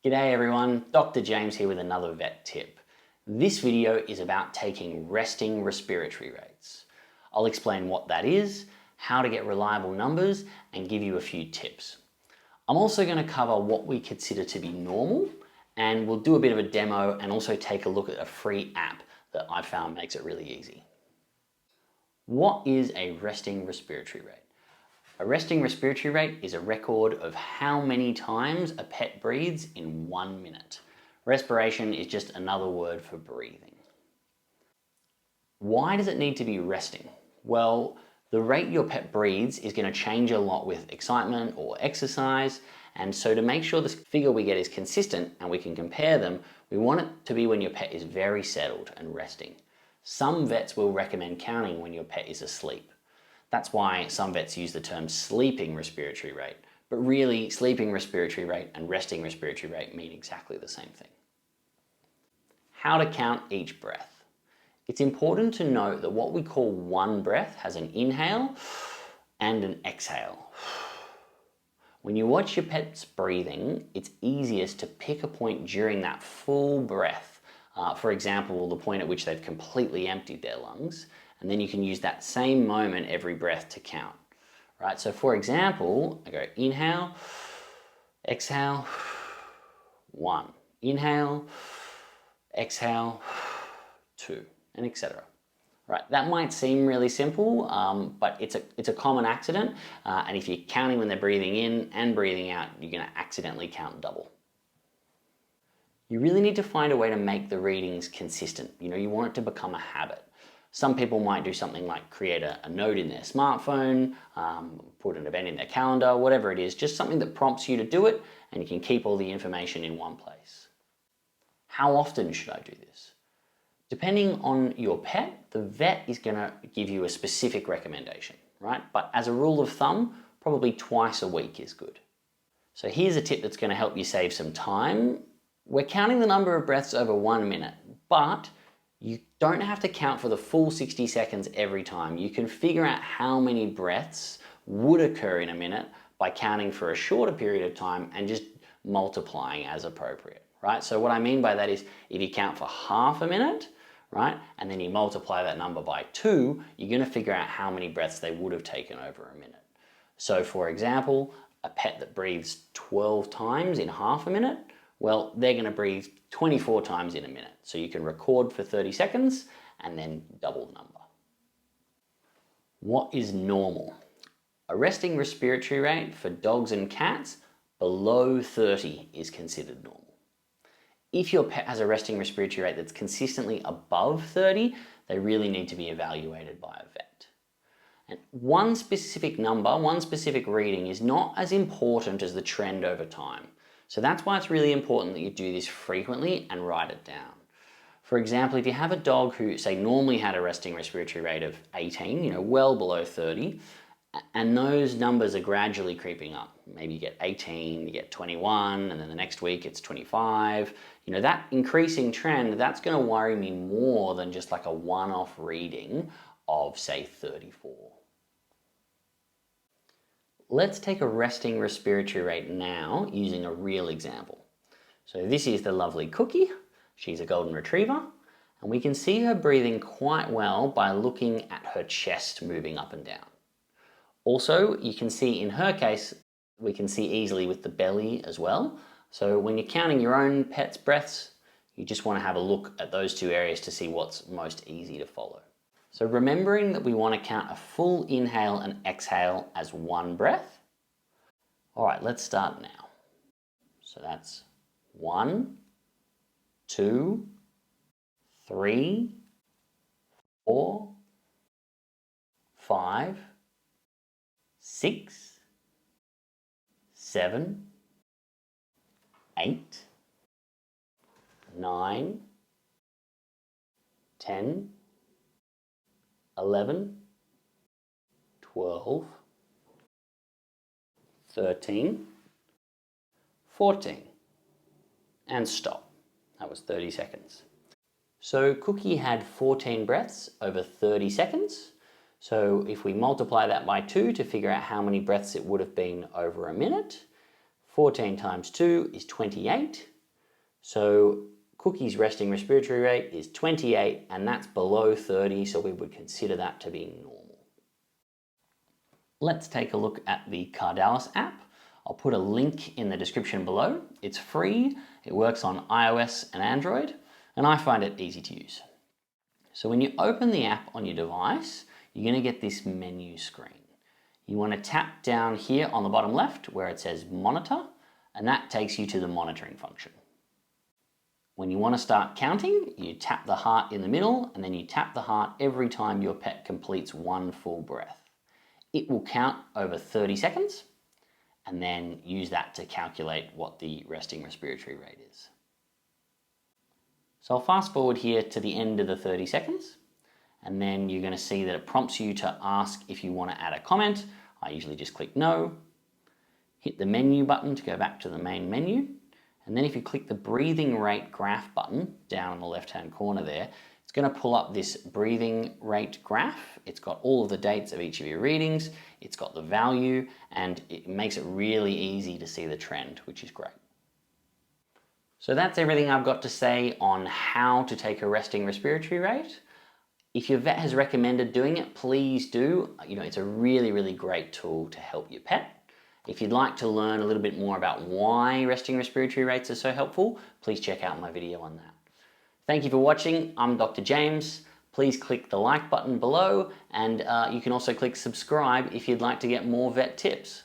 G'day everyone, Dr. James here with another vet tip. This video is about taking resting respiratory rates. I'll explain what that is, how to get reliable numbers, and give you a few tips. I'm also going to cover what we consider to be normal, and we'll do a bit of a demo and also take a look at a free app that I found makes it really easy. What is a resting respiratory rate? A resting respiratory rate is a record of how many times a pet breathes in 1 minute. Respiration is just another word for breathing. Why does it need to be resting? Well, the rate your pet breathes is going to change a lot with excitement or exercise, and so to make sure this figure we get is consistent and we can compare them, we want it to be when your pet is very settled and resting. Some vets will recommend counting when your pet is asleep. That's why some vets use the term sleeping respiratory rate, but really sleeping respiratory rate and resting respiratory rate mean exactly the same thing. How to count each breath. It's important to note that what we call one breath has an inhale and an exhale. When you watch your pet's breathing, it's easiest to pick a point during that full breath. For example, the point at which they've completely emptied their lungs, and then you can use that same moment every breath to count, right? So for example, I go inhale, exhale, 1. Inhale, exhale, 2, and etc. Right, that might seem really simple, but it's a common accident, and if you're counting when they're breathing in and breathing out, you're going to accidentally count double. You really need to find a way to make the readings consistent. You want it to become a habit. Some people might do something like create a note in their smartphone, put an event in their calendar, whatever it is, just something that prompts you to do it and you can keep all the information in one place. How often should I do this? Depending on your pet, the vet is going to give you a specific recommendation, right? But as a rule of thumb, probably twice a week is good. So here's a tip that's going to help you save some time. We're counting the number of breaths over 1 minute, but you don't have to count for the full 60 seconds every time. You can figure out how many breaths would occur in a minute by counting for a shorter period of time and just multiplying as appropriate, right? So what I mean by that is if you count for half a minute, right, and then you multiply that number by 2, you're going to figure out how many breaths they would have taken over a minute. So for example, a pet that breathes 12 times in half a minute, well, they're going to breathe 24 times in a minute. So you can record for 30 seconds and then double the number. What is normal? A resting respiratory rate for dogs and cats below 30 is considered normal. If your pet has a resting respiratory rate that's consistently above 30, they really need to be evaluated by a vet. And one specific number, one specific reading is not as important as the trend over time. So that's why it's really important that you do this frequently and write it down. For example, if you have a dog who, say, normally had a resting respiratory rate of 18, well below 30, and those numbers are gradually creeping up. Maybe you get 18, you get 21, and then the next week it's 25. That increasing trend, that's going to worry me more than just like a one-off reading of, say, 34. Let's take a resting respiratory rate now using a real example. So this is the lovely Cookie. She's a golden retriever, and we can see her breathing quite well by looking at her chest moving up and down. Also, you can see in her case, we can see easily with the belly as well. So when you're counting your own pet's breaths, you just want to have a look at those two areas to see what's most easy to follow. So remembering that we want to count a full inhale and exhale as one breath. All right, let's start now. So that's 1, 2, 3, 4, 5, 6, 7, 8, 9, 10, 11, 12, 13, 14, and stop. That was 30 seconds. So Cookie had 14 breaths over 30 seconds. So if we multiply that by 2 to figure out how many breaths it would have been over a minute, 14 times 2 is 28. So Cookie's resting respiratory rate is 28, and that's below 30, so we would consider that to be normal. Let's take a look at the Cardalis app. I'll put a link in the description below. It's free, it works on iOS and Android, and I find it easy to use. So when you open the app on your device, you're going to get this menu screen. You want to tap down here on the bottom left where it says Monitor, and that takes you to the monitoring function. When you want to start counting, you tap the heart in the middle, and then you tap the heart every time your pet completes one full breath. It will count over 30 seconds, and then use that to calculate what the resting respiratory rate is. So I'll fast forward here to the end of the 30 seconds, and then you're going to see that it prompts you to ask if you want to add a comment. I usually just click no, hit the menu button to go back to the main menu, and then if you click the breathing rate graph button down in the left hand corner there, it's going to pull up this breathing rate graph. It's got all of the dates of each of your readings, it's got the value, and it makes it really easy to see the trend, which is great. So that's everything I've got to say on how to take a resting respiratory rate. If your vet has recommended doing it, please do. It's a really, really great tool to help your pet. If you'd like to learn a little bit more about why resting respiratory rates are so helpful, please check out my video on that. Thank you for watching. I'm Dr. James. Please click the like button below, and you can also click subscribe if you'd like to get more vet tips.